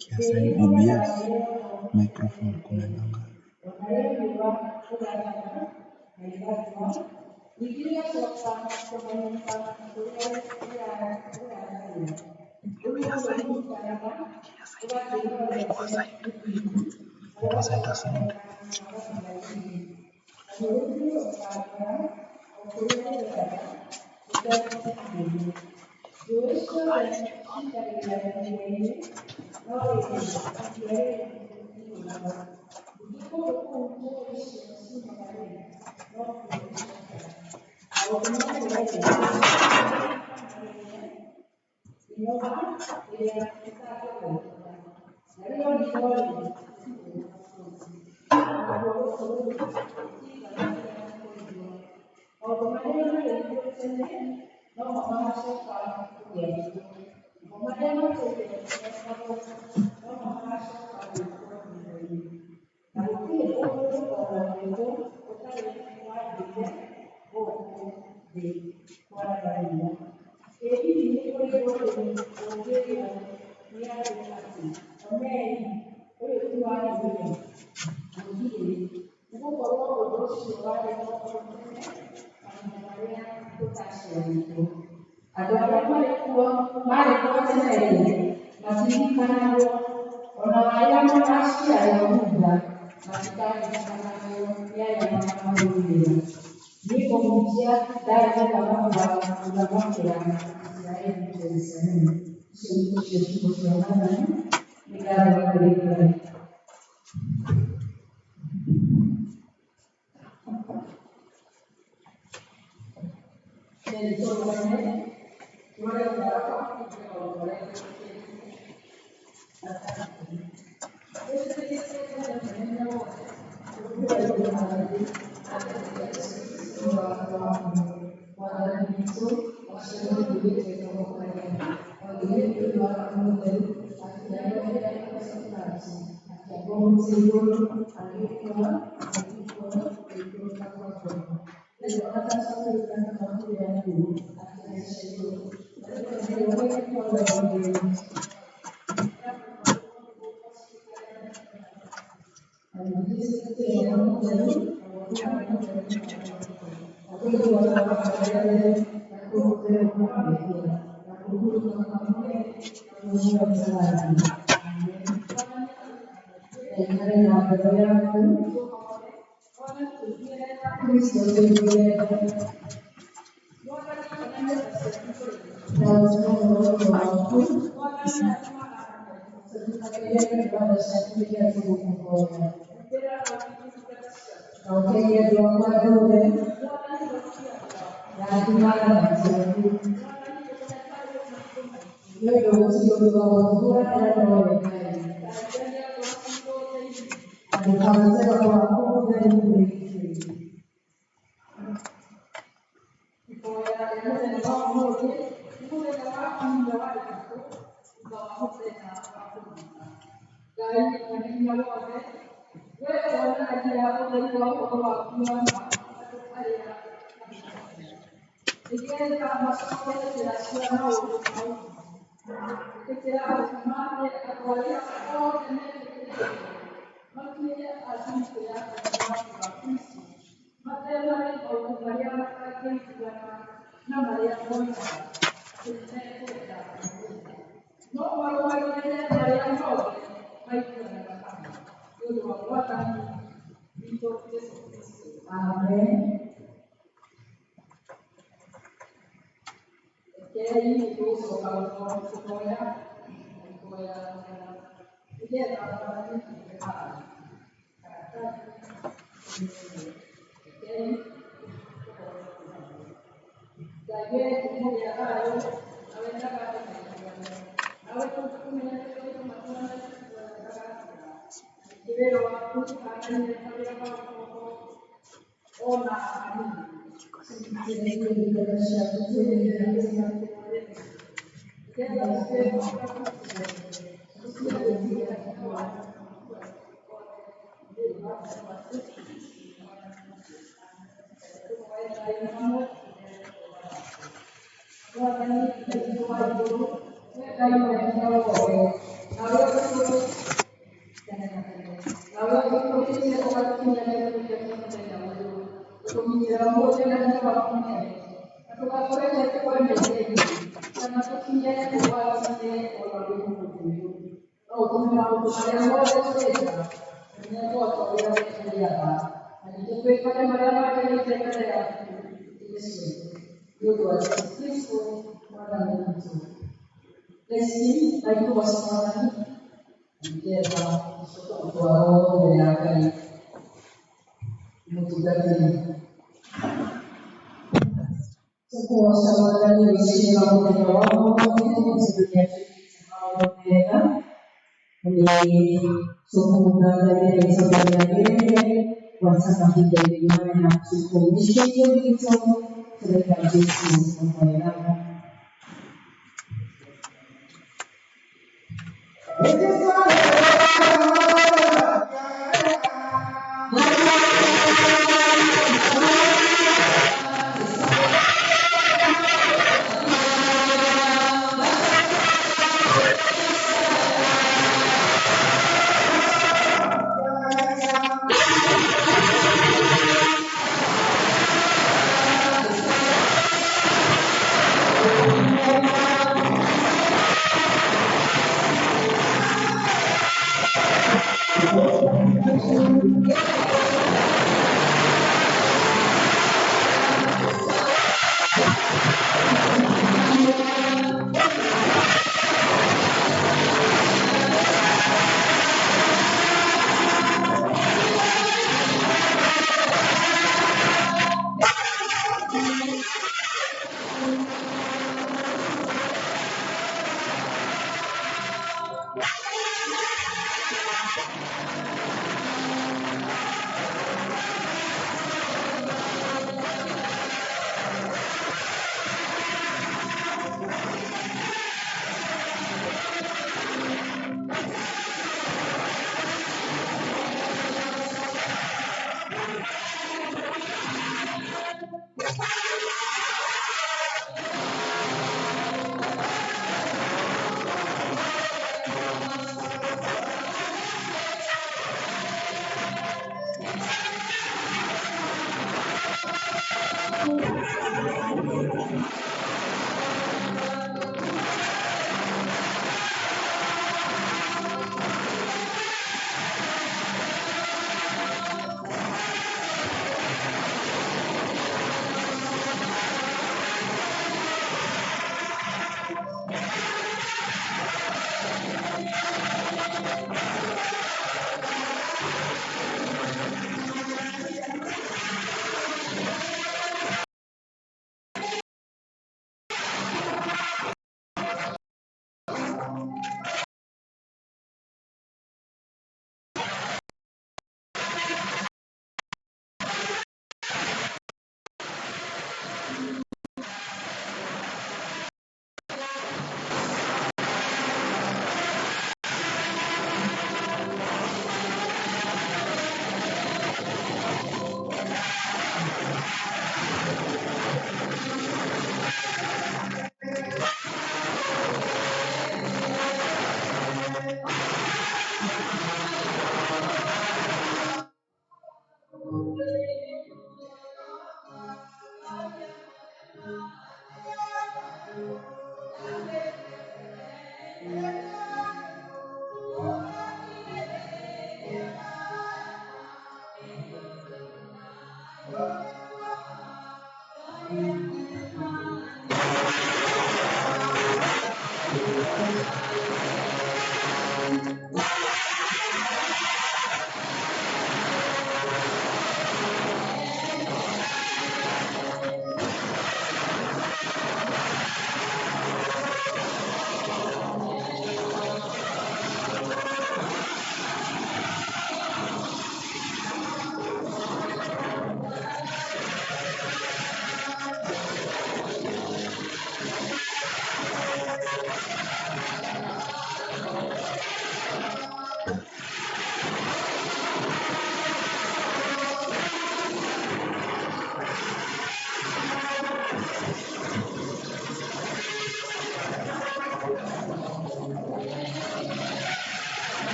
Kiasai OBS microphone kuna nanga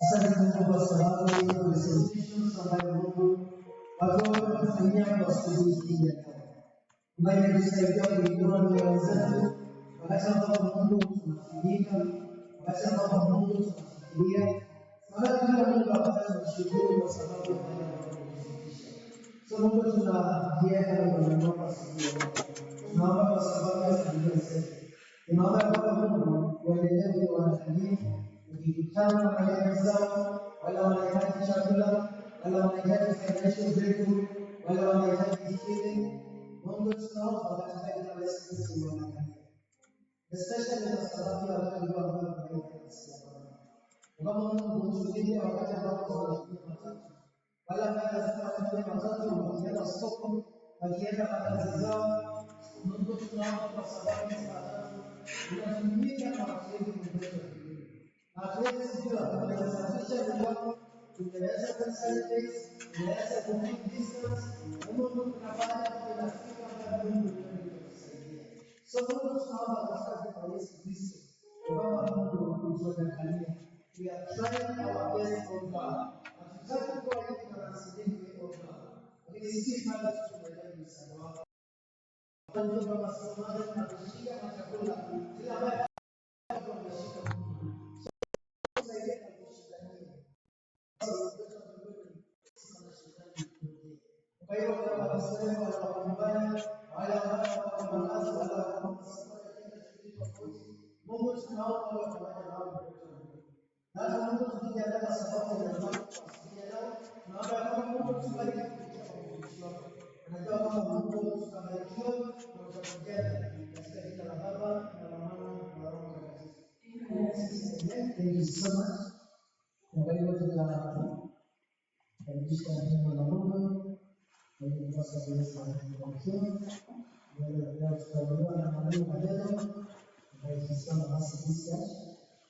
Asante Mungu kwa sababu ya presentations ambayo Mungu watu wanafanyia kwa siku hii ya leo. Ambayo inatusaidia kuinua mioyo zetu wakati ambapo Mungu tunafikiria, wakati ambapo Mungu tunafikiria. Wakati kila Mungu apate kushukuru kwa sababu ya yale anayotufundisha. So Mungu tunakienda na tunaomba siku ya leo. Tunaomba kwa sababu ya familia zetu. Tunaomba kwa Mungu uendelee kuwaangalia ukikutana na majirani zao, wale wanahitaji chakula, wale wanahitaji financial breakthrough, wale wanahitaji healing. Mungu tunaomba katika jina la Yesu Kristo uwaangalie. Especially kwa sababu ya watu ambao wanaenda katika Bwana. Kama Mungu mtulie wakati ambapo wanakuja matatu. Wale ambao wanafanya matatu wakienda soko, wakienda kazi zao. Mungu tunaomba kwa sababu ya matatu unatumika na watu wengi kutoka hatuwezi kujua tunasafisha viwango, tunaweza kusanitize, tunaweza kukeep distance, Mungu tunafanya tunafika mpaka Mungu anatusaidia. So Mungu tunaomba katika jina la Yesu Kristo, kwamba Mungu utuangalie. We are trying our best on God. Hatutaki kuwa hivi na rasilimali on God. Lakini sisi bado tunahitaji msaada wako. Mungu kwa masomo tunashika chakula, kila mara tunashika kwa hiyo kama tunasema kwa nyumbani wale ambao wanaanza wala Mungu tunaomba kwa pamoja nao na Mungu tukijaza kwa sababu ya mambo yao naomba kama Mungu tubariki kupitia mafundisho yako najua kama Mungu tutabarikiwa na tutakujaza katika jina la Baba na la Mwana na la Roho Mtakatifu. Thank you so much. Kwa hiyo karibisha neno la Mungu kwa nafasi ya Yesu Kristo. Leo tutaondoa na maneno madogo ambayo tunasema basi kisha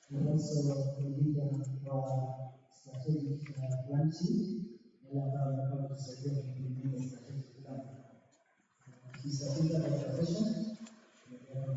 na also kuingia kwa strategic planning na ambayo tusaidia kuingia strategic plan. Kisha tuta kwa profession na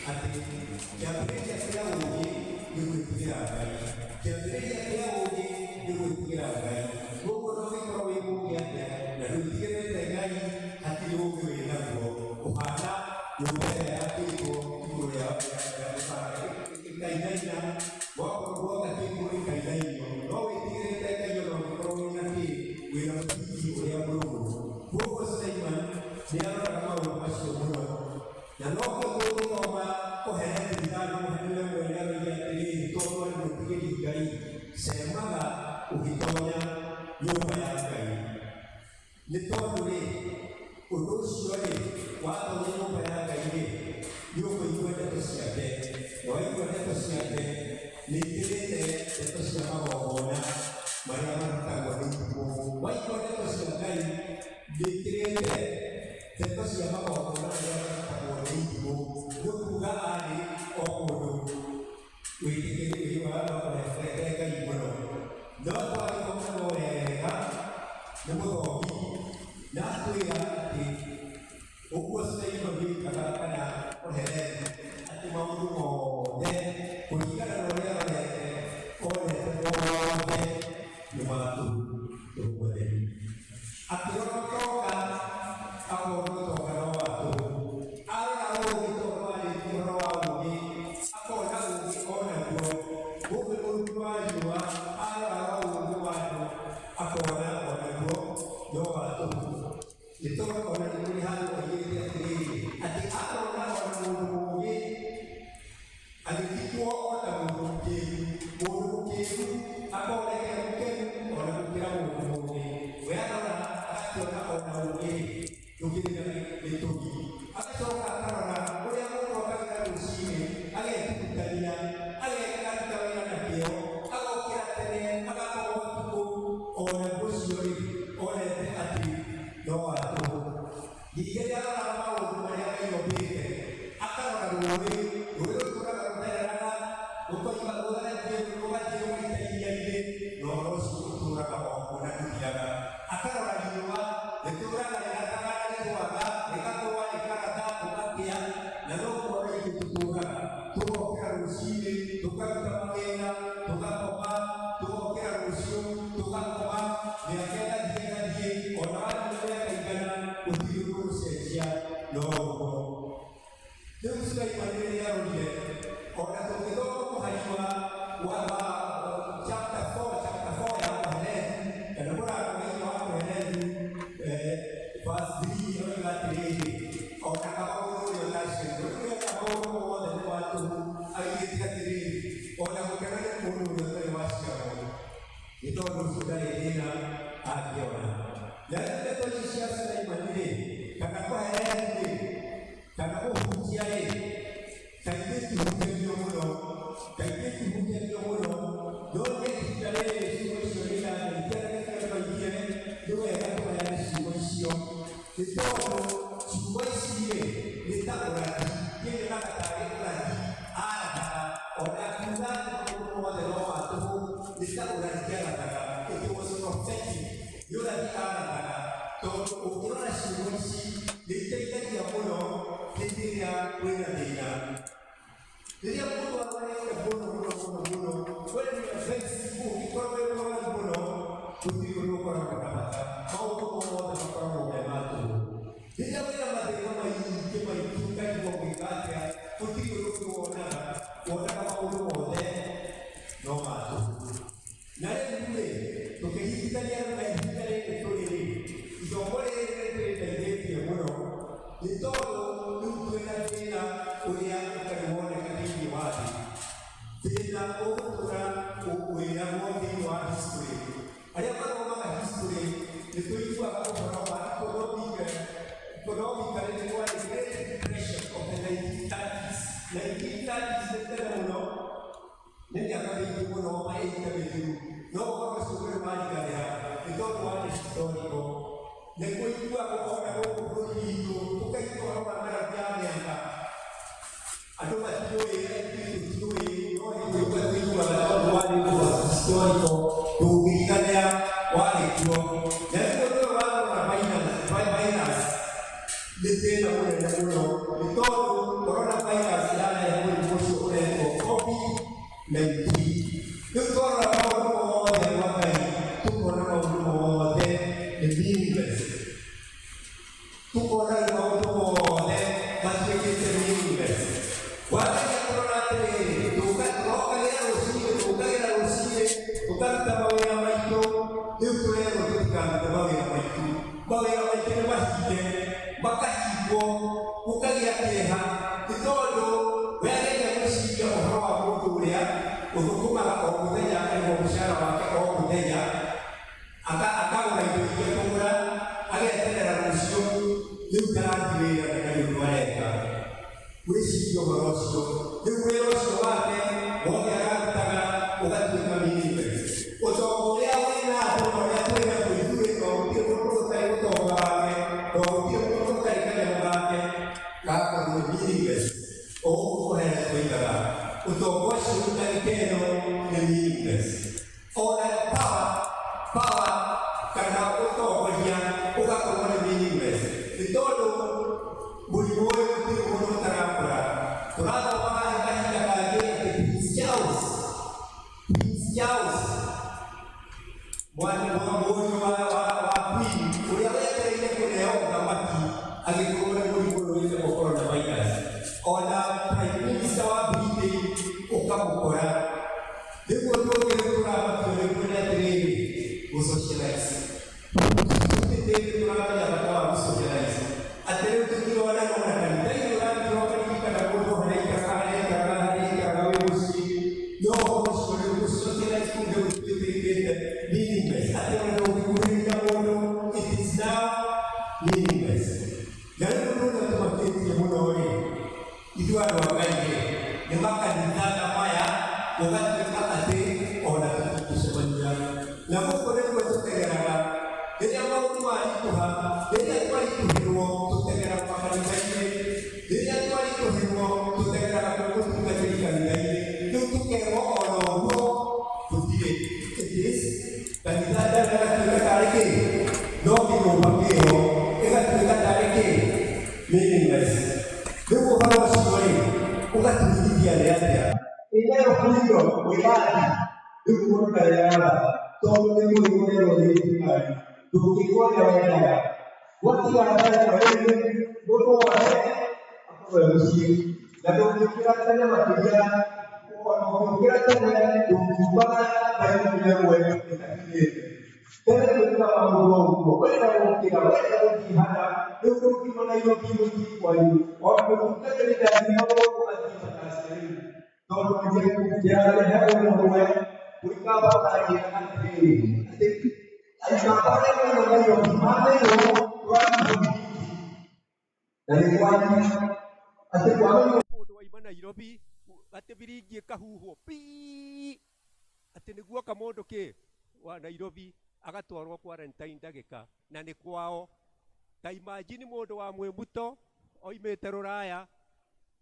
ati kiambĩrĩria kĩa ũũgĩ nĩ gwĩtigĩra Ngai, kiambĩrĩria kĩa ũũgĩ nĩ gwĩtigĩra Ngai. Koguo no gĩkorwo wĩ mũũgĩ atĩa na ndwĩtigĩrĩte Ngai, hatirĩ ũũgĩ wĩ naguo, ũhana nyũmba ĩrĩa yakĩtwo igũrũ rĩa ĩkainaina, wakorwo guothe kĩguũ ĩkainainio, no wĩtigĩrĩte Ngai ona ũngĩkorwo wĩna kĩĩ, wĩna mũthingi ũrĩa mũrũmu. Koguo Suleiman nĩ aroraga maũndũ macio mũno, na no gũthoma kũheana ithano mũhenere mwene aroiga atĩrĩrĩ, tondũ arĩ mwĩtigĩri Ngai, cemaga ũgĩtonya nyũmba ya Ngai. Nĩ tondũ rĩ, ũndũ ũcio rĩ, watonya nyũmba ya Ngai rĩ, nĩ ũkũigua ndeto ciake, na waigua ndeto ciake nĩ ikĩrĩte ndeto cia magongona marĩa marutagwo nĩ itimũ. Waigua ndeto cia Ngai nĩ ikĩrĩte ndeto cia magongona marĩa marutagwo nĩ itimũ. Nĩ kuuga arĩ o mũndũ wĩtĩkĩrĩki wa kũrehete Ngai mũno. No twagĩthoma wega nĩ mũthomi na atwĩra atĩ ũguo Suleiman wĩkaga kana ũherete atĩ maũndũ mothe kũringana na ũrĩa arorete onete mothe nĩ matũhũ mũtheri. Akĩrotoka akonotoka no watũhũ, arora ũũgĩ tondũ arĩtie ũhoro wa ũũgĩ, akona ũũgĩ onaguo, ũũgĩ mũruti wa riũa arora ũũgĩ wa andũ akona onaguo no watũhũ. Nĩ tondũ ona nĩ kũrĩ handũ oigĩte atĩrĩrĩ, atĩ arona ona mũndũ mũũgĩ agĩthikwo ona mũndũ mũkĩĩgu akonekera mũkenu ona gũkĩra mũndũ mũũgĩ. We arora agakĩona ona ũũgĩ ndũkĩrĩ na gĩtũmi, agacoka akarora ũrĩa mũndũ okagĩra rũcinĩ agetutania, agekaruta wĩra na kĩo, agokĩra tene, agakorwo ũtukũ, ona ũcio rĩ onete atĩ no watũhũ. Ningĩ nĩ aroraga maũndũ marĩa Ngai ombĩte, akarora rũũĩ rũtũraga rũthereraga, rũkoiga rũtherethie rũgathiĩ rũgaita iria-inĩ, na ũhoro ũcio ũtũũraga o kuo na ndũthiraga. Akarora riũa rĩtũũraga rĩrathaga na rĩgwaga, rĩgakũa rĩkaratha gũgakĩa, na no kuo ithuĩ tũtũũraga. Tũgokĩra rũcinĩ tũkaruta mawĩra, tũgakoma, tũgokĩra rũciũ tũgakoma, mĩaka ĩgathiĩ, ona wathiĩ mĩaka igana gũtirĩ ũndũ gũcenjia no ũguo. Rĩu Suleiman rĩrĩa arorire, ona tũngĩthoma mũhari wa chapter 4 ya Kohelezi, kana mũrango-inĩ wa Kohelezi verse 3 yoiga atĩrĩrĩ, ona Kamau ũrĩa ũtacĩrĩirwo, ũrĩa Kamau wothe nĩ watũhũ, augĩte atĩrĩrĩ, ona gũkena nĩ mũndũ ũrĩa ũtarĩ waciarwo, nĩ tondũ ũcio ndarĩ thĩna angĩona. Na ndeto ici cia Suleiman rĩ, kana Kohelezi rĩ, kana kũhunjia rĩ, kaingĩ itihunjagio mũno, no nĩ ihinda rĩrĩ ciugo icio rĩrarĩkia nĩ wega tũheane ciugo icio, nĩ tondũ ciugo ici rĩ nĩ ta ũrathi, nĩnyonaga tarĩ ũrathi arathaga, ona akiuga atĩ maũndũ mothe no matũhũ, nĩ ta ũrathi arathaga. It was prophetic, nĩ ũrathi arathaga, tondũ ũngĩrora ciugo ici nĩ iteithagia mũno hĩndĩ ĩrĩa wĩna thĩna. Rĩrĩa mũndũ arwarĩte mũno, when you are very sick, ũngĩkorwo wĩ mũrwaru mũno, gũtirĩ ũndũ ũkoragwo na bata, maũndũ mothe makoragwo me ma tũhũ. Rĩrĩa wĩna mathĩna maingĩ ũkaigua ũgĩka atĩa, gũtirĩ ũndũ wonaga maũndũ mothe no ma tũhũ. Na rĩu rĩ, tũkĩringithania na ihinda rĩrĩ tũrĩ rĩ, ithomo rĩrĩ nĩrĩteithĩtie mũno, nĩ tondũ rĩu twĩna thĩna ũrĩa ũtarĩ woneka thĩinĩ wa thĩ. Thĩna ũgũtũra wĩragwo thĩinĩ wa history. Arĩa mathomaga history nĩ tũiguaga ũhoro wa economically nĩ kwarĩ Great Depression of the 1930s. 1930s nĩ tene mũno, nĩ mĩaka mĩingĩ mũno mahinda mĩthiru, no ũhoro ũcio ndũrĩ wariganĩra nĩ tondũ warĩ historical. Nĩ kũiguaga ona gũkũ bũrũri witũ tũkaigua ũhoro wa ng'aragu ya mĩanga, andũ matiũĩ, tũtiũĩ, no nĩ tũiguaga tondũ warĩ historical, tũngĩriganĩra warĩ kuo. Na rĩu ũndũ ũyũ warora virus nĩ thĩna mũnene mũno, nĩ tondũ corona virus tukona maundu mothe matuikite meaningless. Wathenya kurora atiriri, tukagira rucini, tukaruta mawira maitu, riu turerwo tutikaruta mawira maitu. Mawira maitu ni mahinge, makahingwo, gukagia kieha, ni tondu wegeria guciria uhoro wa mundu uria uthukumaga o muthenya akarĩhwo mũcara wake o muthenya, akagũra indo ingĩ kũgũra, ageterera rũciũ, rĩu ndarathi wĩra na nĩ areka. Wĩcirie ũhoro ũcio, rĩu wĩra ũcio wake wothe ararutaga ũgatuĩka meaningless. Ũtonga ũrĩa wĩna andũ na ũrĩa twĩ naguo ithuĩ to gũtirĩ mũndũ ũtarĩ ũtonga wake, to gũtirĩ mũndũ ũtarĩ kanyamũ gake gakorwo meaningless. Ũguo kũhera tũigaga ũtonga ũcio ũtarĩ ĩno nĩ meaningless. Ona power kana ũtongoria ũgakorwo nĩ meaningless. Nĩ tondũ mũrimũ ũyũ gũtirĩ mũndũ ũtarakũra. Tũrathomaga he kahinda kangĩ atĩ Prince Charles mũriũ wa Queen ũrĩa wetereire kũneo ũthamaki agĩkorwo nĩ mũrimũ ũyũ wĩtagwo coronavirus. Ona Prime Minister wa Britain ũkamũkora. Rĩu ũndũ ũngĩ tũrabatio nĩguo nĩ atĩrĩrĩ, gũsocialize. Tũtĩtĩrĩ tũramenya bata wa gũsocialize. Atĩ rĩu tũtirona no na kanitha-inĩ ũrathiĩ ũkaririkana mũndũ harĩikaraga wĩ mũciĩ. No ũhoro ũcio rĩu gũsocialize kũu nĩ gũtuĩkĩte meaningless. Atĩ ona ũngĩkuhĩrĩria mũndũ, it is now meaningless. Na rĩu ũndũ ũrĩa tũmakĩtie mũno-rĩ, ithuĩ andũ a Ngai-rĩ, nĩ makanitha na maya ũgatuĩka atĩ ona tũtingĩcemania. Na gũkũ nĩguo tũtegeraga rĩrĩa maũndũ maritũha, rĩrĩa twaritũhĩrwo tũtegeraga makanitha-inĩ, rĩrĩa twaritũhĩrwo tũtegeraga kũrĩ mũtungatĩri kanitha-inĩ. Rĩu tũkerwo ona ũguo tũtirĩ. Kanitha ndana ĩgatuĩka tarĩ kĩĩ? No kĩnyũmba kĩyo ĩgatuĩka tarĩ kĩĩ? Meaningless. Rĩu ũhoro ũcio-rĩ ũgatũringithia nĩ atĩa? Inero freedom wĩyathi rĩu mũndũ ndareaga tondũ nĩ mũrimũ ũrerwo nĩ thirikari ndũngĩkwo ũrĩa wendaga. Gwatigara ndarĩkwo rĩngĩ mũndũ wothe akorwo e mũciĩ na ndũngĩũkĩra tene makĩria, ona ũngĩũkĩra tene ndũngiumaga thaa ĩmwe ĩtakinyĩte. Tene twĩkaga maũndũ o ũguo, wenda gũkĩra, wenda gũthiĩ hana, rĩu ndũngiuma Nairobi gũthiĩ kwanyu, ona mũtungatĩri ndathimaga ũguo athiĩ matacĩ rĩu. Tondũ njĩra ũmwe gwĩkamba ũkagira atĩrĩrĩ, atĩ aikamba arĩa mena Nairobi magĩrĩirwo tũrathiĩ na nĩ kwanyu atĩ kwagĩrĩirwo mũndũ waima Nairobi atĩ biringi ĩkahuhwo pii atĩ nĩguo oka mũndũ wa Nairobi agatwarwo quarantine ndagĩka na nĩ kwao. Ta imagine mũndũ wa Mwĩmuto oimĩte Rũraya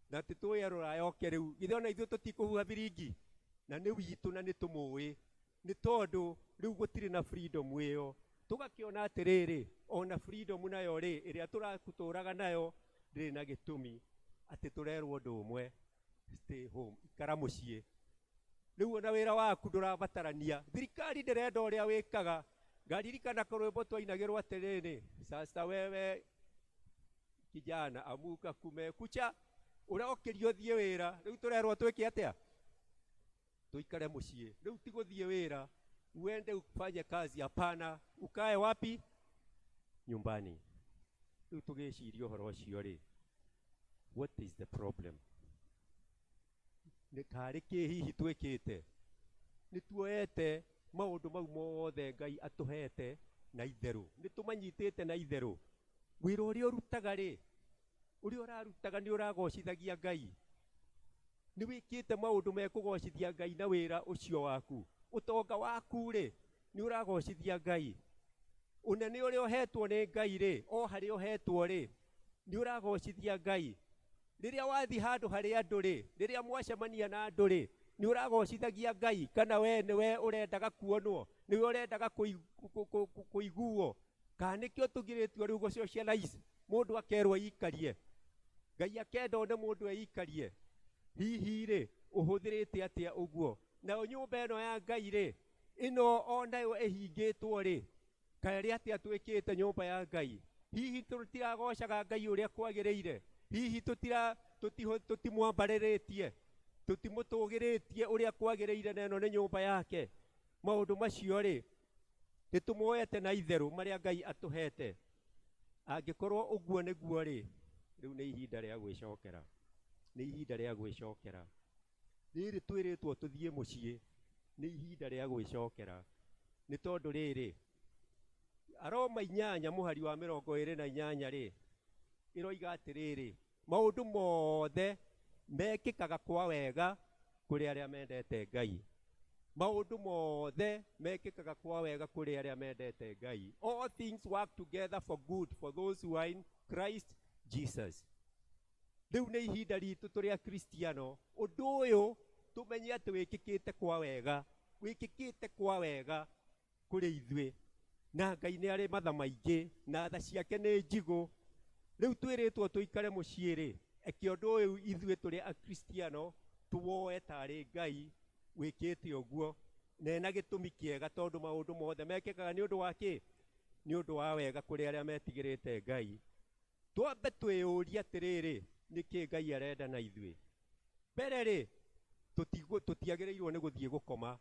na tũtũye Rũraya oke rĩu, githĩ ona ithuĩ tũtikũhuha biringi? Na nĩ witũ na nĩ tũmũĩ, nĩ tondũ rĩu gũtirĩ na freedom ĩyo. Tũgakĩona atĩrĩrĩ, ona freedom nayo-rĩ ĩrĩa tũratũraga nayo ndĩrĩ na gĩtũmi, atĩ tũrerwo ũndũ ũmwe, stay home, ikara mũciĩ. Rĩu ona wĩra waku ndũrabatarania, thirikari ndĩrenda ũrĩa wĩkaga. Ngaririkana karwĩmbo twainagĩrwo atĩrĩrĩ, sasa wewe kijana amuka kumekucha, ũrokĩrio thiĩ wĩra, rĩu tũrerwo twĩke atĩa? Tuikare mũciĩ. Rĩu ti gũthiĩ wĩra, uende ufanye kazi, hapana. Ukae wapi? Nyumbani. Rĩu tũgĩciria ũhoro ũcio-rĩ, what is the problem? Nĩ karĩ kĩ hihi twĩkĩte? Nĩ tuoete maũndũ mau mothe Ngai atũhete na itherũ, nĩ tũmanyitĩte na itherũ. Wĩra ũrĩa ũrutaga-rĩ, ũrĩa ũrarutaga nĩ ũragocithagia Ngai. Nĩ wĩkĩte maũndũ mekũgocithia Ngai na wĩra ũcio waku. Ũtonga waku-rĩ nĩ ũragocithia Ngai. Ũnene ũrĩa ũhetwo nĩ Ngai-rĩ, o harĩa ũhetwo-rĩ nĩ ũragocithia Ngai. Rĩrĩa wathiĩ handũ harĩ andũ-rĩ, rĩrĩa mwacemania na andũ-rĩ, nĩ ũragocithagia Ngai, kana we nĩwe ũrendaga kuonwo, nĩwe ũrendaga kũiguo. Kana nĩkĩo tũgirĩtio rĩu gũsocialize, mũndũ akerwo eikarie. Ngai akenda one mũndũ eikarie. Hihi-rĩ ũhũthĩrĩte atĩa ũguo? Nayo nyũmba ĩno ya Ngai-rĩ, ĩno onayo ĩhingĩtwo-rĩ, kaĩ atĩa twĩkĩte nyũmba ya Ngai? hihi tutiragocaga Ngai uria kwagĩrĩire, hihi tutimwambarĩrĩtie, tutimũtũgĩrĩtie uria kwagĩrĩire, na ĩno nĩ nyũmba yake. Maũndũ macio rĩ nĩtũmoete na itherũ marĩa Ngai atũhete. Angĩkorwo ũguo nĩguo rĩ, rĩu nĩ ihinda rĩa gwĩcokera, nĩ ihinda rĩa gwĩcokera. Rĩrĩ twĩrĩtwo tũthiĩ mũciĩ, nĩ ihinda rĩa gwĩcokera. Nĩ tondũ rĩrĩ, Aroma 8 mũhari wa 28 rĩ, ĩroiga atĩrĩrĩ, maũndũ mothe mekĩkaga kwa wega kũrĩ arĩa mendete Ngai. Maũndũ mothe mekĩkaga kwa wega kũrĩ arĩa mendete Ngai. All things work together for good for those who are in Christ Jesus. Rĩu nĩ ihinda ritũ tũrĩ Akristiano, ũndũ ũyũ tũmenye atĩ wĩkĩkĩte kwa wega, wĩkĩkĩte kwa wega kũrĩ ithuĩ. Na Ngai nĩ arĩ matha maingĩ, na tha ciake nĩ njigũ. Rĩu twĩrĩtwo tũikare mũciĩ rĩ, eke ũndũ ũyũ ithuĩ tũrĩ Akristiano tuwoe tarĩ Ngai wĩkĩte ũguo, na ena gĩtũmi kĩega, tondũ maũndũ mothe mekĩkaga nĩ ũndũ wa kĩ? Nĩ ũndũ wa wega kũrĩ arĩa metigĩrĩte Ngai. Twambe twĩyũrie atĩrĩrĩ, nĩkĩ Ngai arenda na ithuĩ? Mbere rĩ, tũtiagĩrĩirwo nĩ gũthiĩ gũkoma.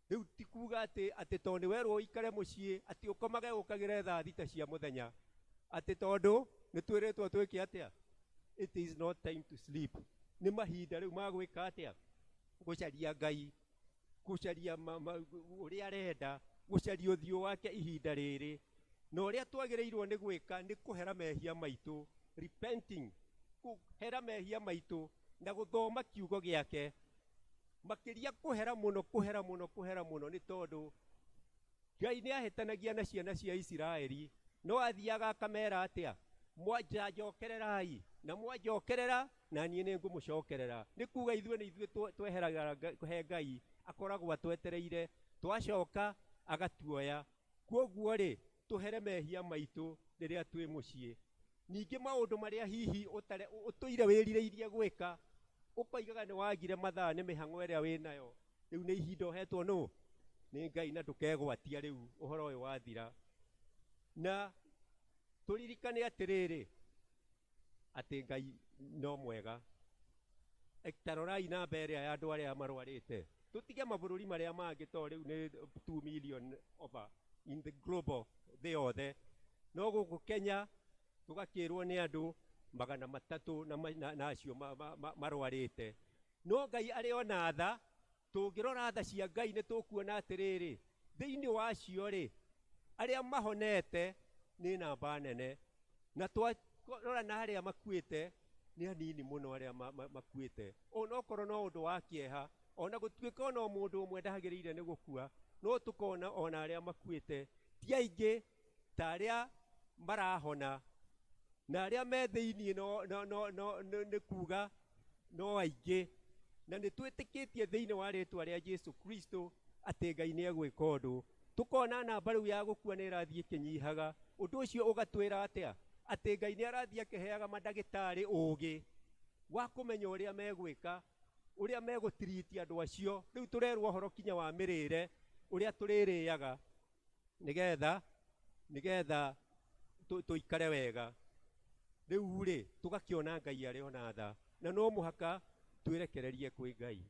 Rĩu ti kuga atĩ tondũ nĩwerwo ũikare mũciĩ atĩ ũkomage ũkagĩre thaa 6 cia mũthenya, atĩ tondũ nĩ twĩrĩtwo twĩke atĩa? It is not time to sleep. Nĩ mahinda rĩu ma gwĩka atĩa? Gũcaria Ngai, gũcaria ũrĩa arenda, gũcaria ũthiũ wake ihinda rĩrĩ. Na ũrĩa twagĩrĩirwo nĩ gwĩka nĩ kũhera mehia maitũ, repenting, kũhera mehia maitũ na gũthoma kiugo gĩake. Makĩria kũhera mũno, kũhera mũno, kũhera mũno, nĩ tondũ Ngai nĩ ahĩtanagia na ciana cia Isiraeli, no athiaga akamera atĩa? Njokererai, na mwanjokerera na niĩ nĩ ngũmũcokerera. Nĩ kuga ithuĩ nĩ ithuĩ tweheraga he Ngai, akoragwo atwetereire, twacoka agatuoya. Kwoguo rĩ, tũhere mehia maitũ rĩrĩa twĩ mũciĩ. Ningĩ maũndũ marĩa hihi ũtũire wĩrirĩirie gwĩka, ũkoigaga nĩ wagire mathaa nĩ mĩhang'o ĩrĩa wĩnayo, rĩu nĩ ihinda ũhetwo nũ? Nĩ Ngai, na ndũkegwatia rĩu ũhoro ũyũ wathira. Na tũririkane atĩrĩrĩ, atĩ Ngai no mwega. Tarorai namba ĩrĩa ya andũ arĩa marwarĩte. Tũtige mabũrũri marĩa mangĩ, to rĩu nĩ 2 million over in the global thĩ yothe. No gũkũ Kenya tũgakĩrwo nĩ andũ 300 na acio marwarĩte. No Ngai arĩ ona tha, tũngĩrora tha cia Ngai nĩ tũkuona atĩrĩrĩ, thĩinĩ wacio rĩ, arĩa mahonete nĩ namba nene, na twarora na arĩa makuĩte nĩ anini mũno arĩa makuĩte. Onokorwo no ũndũ wa kĩeha, ona gũtuĩka ona mũndũ ũmwe ndagĩrĩire nĩ gũkua, no tũkona ona arĩa makuĩte ti aingĩ ta arĩa marahona, na arĩa me thĩinĩ nĩ kuga no aingĩ. Na nĩ twĩtĩkĩtie thĩinĩ wa rĩtwa rĩa Jesu Kristo atĩ Ngai nĩ egwĩka ũndũ. Tũkona namba rĩu ya gũkua nĩ ĩrathiĩ ĩkĩnyihaga. Ũndũ ũcio ũgatwĩra atĩa? Atĩ Ngai nĩ arathiĩ akĩheaga mandagĩtarĩ ũũgĩ wa kũmenya ũrĩa megwĩka, ũrĩa megũtiriti andũ acio. Rĩu tũrerwo ũhoro kinya wa mĩrĩre, ũrĩa tũrĩrĩaga nĩgetha tũikare wega. Rĩu rĩ, tũgakĩona Ngai arĩ ona tha, na no mũhaka twĩrekererie kwĩ Ngai.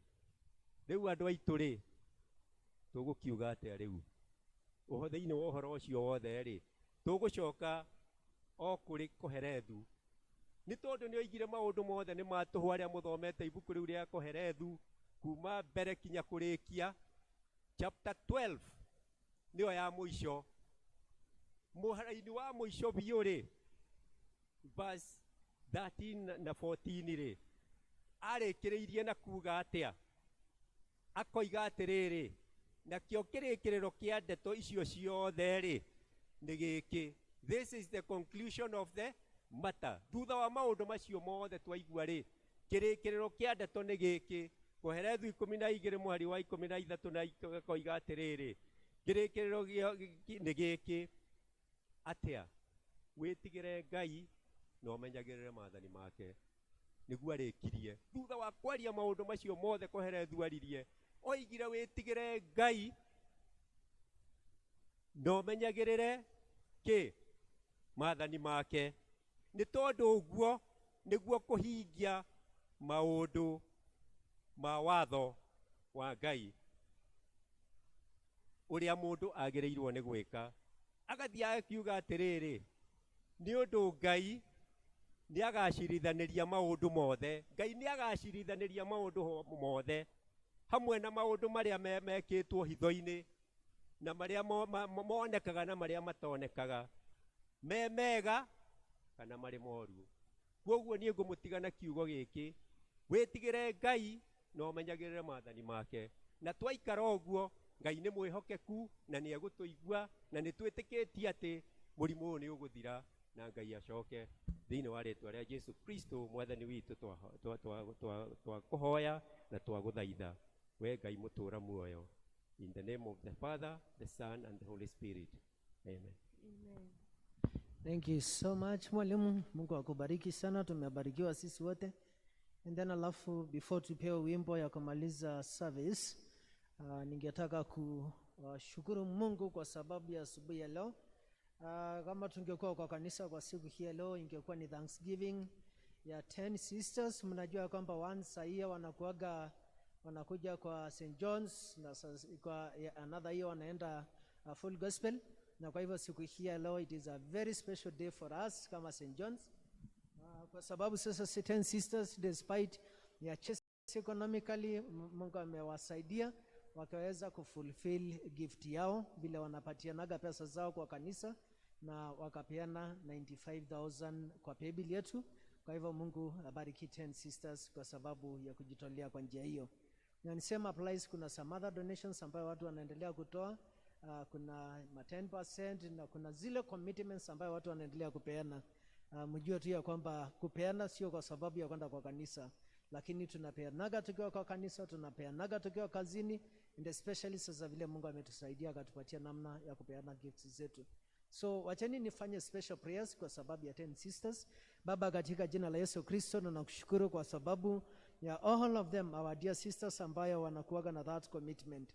Rĩu andũ aitũ rĩ, tũgũkiuga atĩa rĩu? Thĩinĩ wa ũhoro ũcio wothe rĩ, tũgũcoka o kũrĩ Koherethu. Nĩ tondũ nĩ oigire maũndũ mothe nĩ matũhũ arĩa mũthomete ibuku rĩu rĩa Koherethu, kuma mbere kinya kũrĩkia. Chapter 12 nĩyo ya mũico. Mũhara-inĩ wa mũico biũ rĩ, verse 13 na 14 rĩ, arĩkĩrĩirie na kuga atĩa? Akoiga atĩrĩrĩ, nakĩo kĩrĩkĩrĩro kĩa ndeto icio ciothe rĩ, nĩ gĩkĩ. This is the conclusion of the matter. Thutha wa maũndũ macio mothe twaigua rĩ, kĩrĩkĩrĩro kĩa ndeto nĩ gĩkĩ. Koherethu 12 mũhari wa 13 na akoiga atĩrĩrĩ, kĩrĩkĩrĩro nĩ gĩkĩ atĩa? Wĩtigĩre Ngai na ũmenyagĩrĩre maathani make. Nĩguo arĩkirie. Thutha wa kwaria maũndũ macio mothe Koherethu aririe, oigire wĩtigĩre Ngai na ũmenyagĩrĩre kĩ? maathani make nĩ tondũ ũguo nĩguo kũhingia maũndũ ma watho wa Ngai ũrĩa mũndũ agĩrĩirwo nĩ gwĩka. Agathiĩ akiuga atĩrĩrĩ, nĩ ũndũ Ngai nĩ agacirithanĩria maũndũ mothe. Ngai nĩ agacirithanĩria maũndũ mothe hamwe na maũndũ marĩa mekĩtwo hitho-inĩ na marĩa monekaga na marĩa matonekaga, me mega kana marĩ moru. Kwoguo niĩ ngũmũtiga na kiugo gĩkĩ, wĩtigĩre Ngai na ũmenyagĩrĩre maathani make, na twaikara ũguo Ngai nĩ mwĩhokeku na nĩ egũtũigua, na nĩ twĩtĩkĩtie atĩ mũrimũ ũyũ nĩ ũgũthira na Ngai acoke thĩinĩ wa rĩtwa rĩa Jesu Kristo mwathani witũ. Twakũhoya na twagũthaitha, we Ngai mũtũra muoyo, in the name of the Father, the Son and the Holy Spirit. Amen. Amen. Thank you so much mwalimu, Mungu akubariki sana, tumebarikiwa sisi wote. And then alafu before tupewe wimbo ya kumaliza service, ningetaka kushukuru Mungu kwa sababu ya asubuhi ya leo. Kama tungekuwa kwa kanisa kwa siku hii ya leo, ingekuwa ni Thanksgiving ya 10 sisters. Mnajua kwamba once a year wanakuja kwa St. John's, na kwa another year wanaenda full gospel. Na kwa hivyo siku hii ya leo it is a very special day for us kama St. John's. Kwa sababu sasa 10 sisters despite ya chest economically, Mungu amewasaidia wakaweza kufulfill gift yao vile wanapatianaga pesa zao kwa kanisa, na wakapeana 95,000 kwa paybill yetu. Kwa hivyo Mungu abariki 10 sisters kwa sababu ya kujitolea kwa njia hiyo. Na nisema applies, kuna some other donations ambayo watu wanaendelea kutoa. Kuna 10% na kuna zile commitments ambayo watu wanaendelea kupeana. Mjue tu ya kwamba kupeana sio kwa sababu ya kwenda kwa kanisa, lakini tunapeanaga tukiwa kwa kanisa, tunapeanaga tukiwa kazini, and especially sasa vile Mungu ametusaidia akatupatia namna ya kupeana gifts zetu. So wacheni nifanye special prayers kwa sababu ya 10 sisters. Baba, katika jina la Yesu Kristo, nakushukuru kwa sababu ya all of them, our dear sisters ambayo wanakuaga na that commitment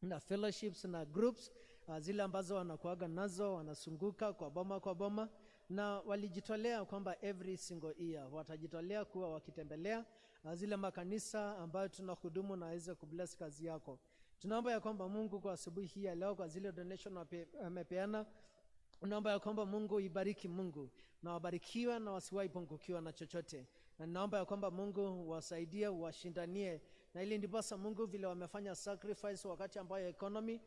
na fellowships na groups zile ambazo wanakuaga nazo, wanasunguka kwa boma na walijitolea kwamba every single year watajitolea kuwa wakitembelea zile makanisa ambayo tunahudumu na waweze kubless kazi yako. Tunaomba ya kwamba Mungu kwa asubuhi hii ya leo kwa zile donation wamepeana, naomba ya kwamba Mungu ibariki, Mungu na wabarikiwe na wasiwahi pungukiwa na chochote. Na naomba ya kwamba Mungu wasaidie, washindanie, na ili ndiposa Mungu vile wamefanya sacrifice wakati ambayo economy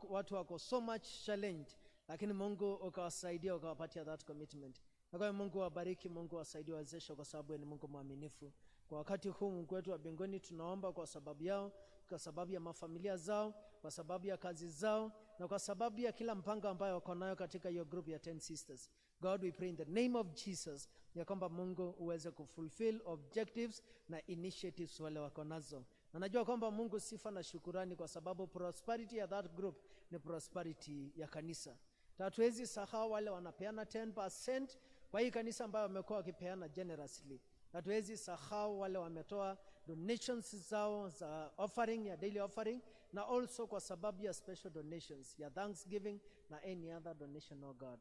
watu wako so much challenged, lakini Mungu ukawasaidia, ukawapatia that commitment. Na kwa Mungu wabariki, Mungu wasaidie, wawezeshe, kwa sababu ni Mungu mwaminifu. Kwa wakati huu Mungu wetu wa mbinguni, tunaomba kwa sababu yao, kwa sababu ya mafamilia zao, kwa sababu ya kazi zao, na kwa sababu ya kila mpango ambayo wako nayo katika hiyo group ya 10 sisters. God, we pray in the name of Jesus ya kwamba Mungu uweze kufulfill objectives na initiatives wale wako nazo. Na najua kwamba Mungu sifa na shukurani kwa sababu prosperity ya that group ni prosperity ya kanisa. Hatuwezi sahau wale wanapeana 10% kwa hii kanisa ambayo wamekuwa wakipeana generously. Hatuwezi sahau wale wametoa donations zao za offering, ya daily offering, na also kwa sababu ya special donations ya Thanksgiving na any other donation, oh God.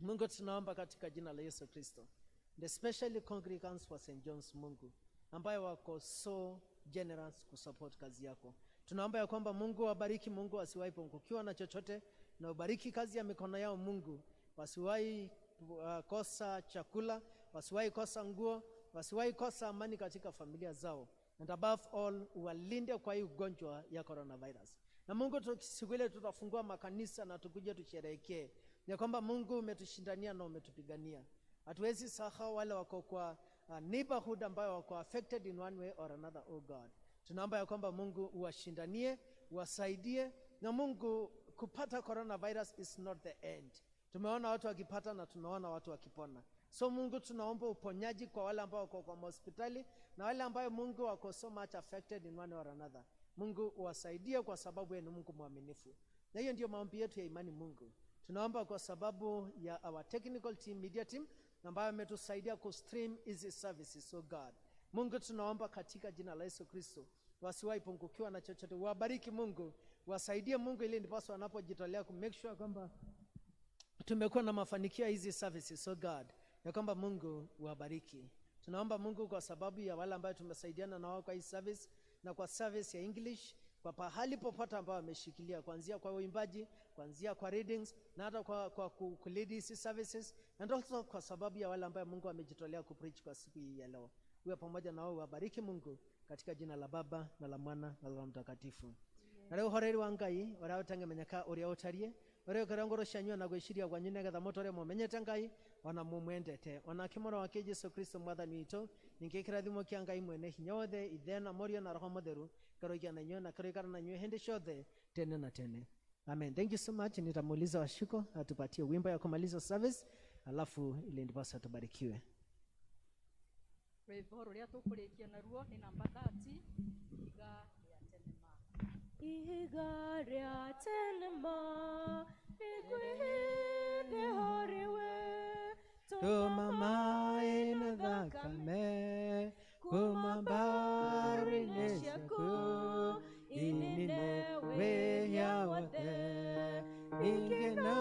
Mungu tunaomba katika jina la Yesu Kristo, the especially congregants for St. John's, Mungu ambayo wako so generous kusupport kazi yako. Tunaomba ya kwamba Mungu wabariki, Mungu wasiwahi pungukiwa na chochote, na ubariki kazi ya mikono yao Mungu, wasiwahi kosa chakula, wasiwahi kosa nguo, wasiwahi kosa amani katika familia zao, and above all walinde kwa hii ugonjwa ya coronavirus. Na Mungu siku ile tutafungua makanisa na tukuje tusherehekee ya kwamba Mungu umetushindania na umetupigania. Hatuwezi sahau wale wako kwa neighborhood ambayo wako affected in one way or another, oh God. Tunaomba ya kwamba Mungu uwashindanie, uwasaidie, na Mungu kupata coronavirus is not the end. Tumeona watu wakipata na tumeona watu wakipona. So Mungu tunaomba uponyaji kwa wale ambao wako kwa hospitali na wale ambao Mungu wako so much affected in one or another. Mungu uwasaidie kwa sababu ni Mungu mwaminifu. Na hiyo ndio maombi yetu ya imani Mungu. Tunaomba kwa sababu ya our technical team, media team, ambayo ametusaidia ku stream hizi services, so God. Mungu tunaomba katika jina la Yesu Kristo, wasiwahi pungukiwa na chochote. Wabariki Mungu, wasaidie Mungu, ili ndiposa wanapojitolea ku make sure kwamba tumekuwa na mafanikio hizi services, so God, ya kwamba Mungu uwabariki. Tunaomba Mungu kwa sababu ya wale ambao tumesaidiana na wao kwa hii service na kwa service ya English, kwa pahali popote ambao wameshikilia, kuanzia kwa uimbaji, kuanzia kwa readings, na hata kwa kulead hizi services, and also kwa sababu ya wale ambao Mungu amejitolea kupreach kwa siku hii ya leo. Uwe pamoja na wao, wabariki Mungu katika jina la Baba na la Mwana na la Roho Mtakatifu. Na leo horeri wa Ngai ora utangemenyaka uria utarie ore karangoro shanyo na gwiciria gwanyu negetha mutore mumenyete Ngai ona mumwendete ona kimoro wake Yesu Kristo mwathani witũ ningĩkĩrathimo kĩa Ngai mwene hinya wothe ithe na morio na roho mutheru karoikia na nyuo na karoikara na nyuo hindi ciothe tene na tene. Amen. Thank you so much. Nitamuuliza Washiko atupatie wimbo ya kumaliza service, alafu ili ndiposa tubarikiwe. Rwimbo ruria tukurikia naruo ni namba 30, iga rĩa tenema iguhinde horiwe tuma maĩ na thakame kuma mbaro-inĩ ciaku inine wĩhia wothe ingĩ na